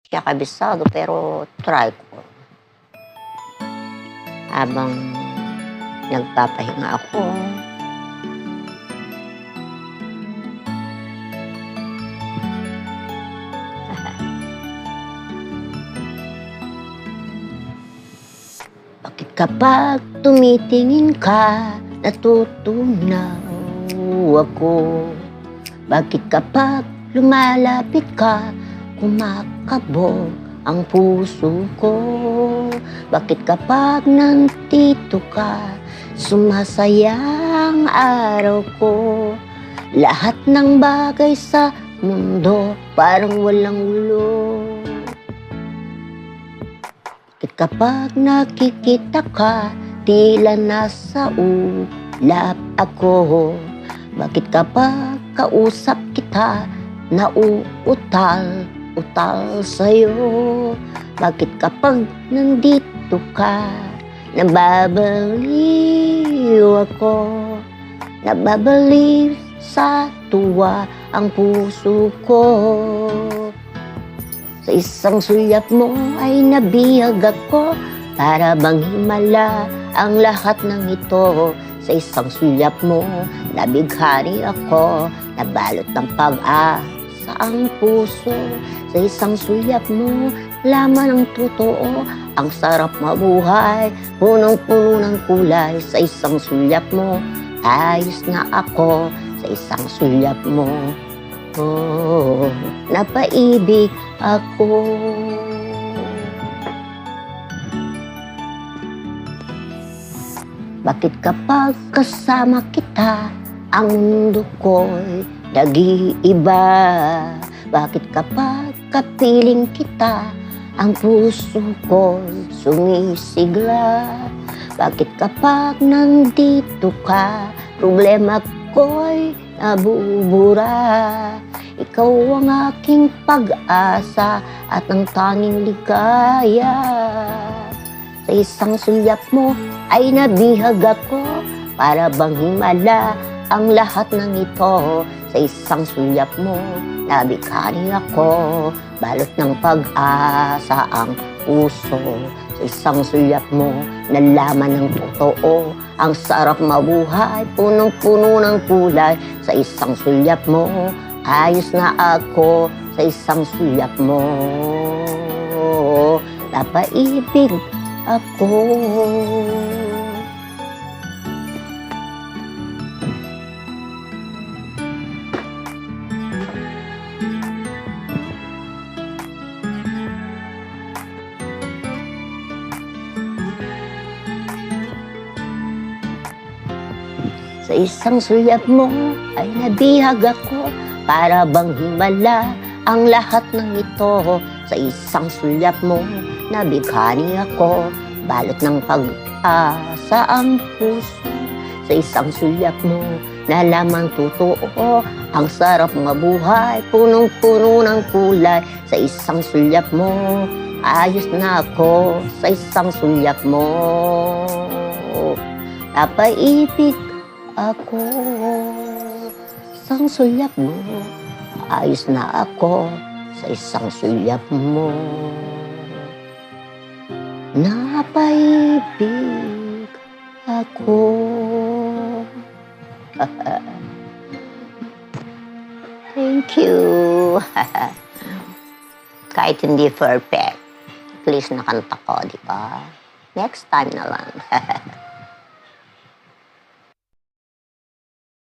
siya kabisado pero try ko. Habang nagpapahinga ako, bakit kapag tumitingin ka, natutunaw ako? Bakit kapag lumalapit ka, kumakabog ang puso ko? Bakit kapag nandito ka, sumasaya ang araw ko? Lahat ng bagay sa mundo parang walang ulo. Bakit kapag nakikita ka, tila nasa ulap ako? Bakit kapag kausap kita, nauutal-utal sa'yo? Bakit kapag nandito ka, nababaliw ako? Nababaliw sa tuwa ang puso ko. Sa isang sulyap mo ay nabihag ako, para bang himala ang lahat ng ito. Sa isang sulyap mo, nabighani ako, nabalot ng pag-asa ang puso. Sa isang sulyap mo, laman ang totoo, ang sarap mabuhay, punong-puno ng kulay. Sa isang sulyap mo, ayos na ako. Sa isang sulyap mo, oh, napaibig ako. Bakit kapag kasama kita, ang mundo ko'y nag-iiba? Bakit kapag kapiling kita, ang puso ko'y sumisigla? Bakit kapag nandito ka, problema ko'y nabubura? Ikaw ang aking pag-asa at ang tanging ligaya. Sa isang sulyap mo ay nabihag ako, para bang himala ang lahat ng ito. Sa isang sulyap mo, nabighani ako, balot ng pag-asa ang puso. Sa isang sulyap mo, nalaman ng totoo, ang sarap mabuhay, punong-puno ng kulay. Sa isang sulyap mo, ayos na ako. Sa isang sulyap mo, napaibig ako. Sa isang sulyap mo ay nabihag ako, para bang himala ang lahat ng ito. Sa isang sulyap mo, nabighani ako, balot ng pag-asa ang puso. Sa isang sulyap mo, nalaman totoo, ang sarap mabuhay, punong-puno ng kulay. Sa isang sulyap mo, ayos na ako. Sa isang sulyap mo, napaibig ako. Isang sulyap mo, ayos na ako. Sa isang sulyap mo, napaibig ako. Thank you. Kahit hindi perfect, at least nakanta ko, di ba? Next time na lang.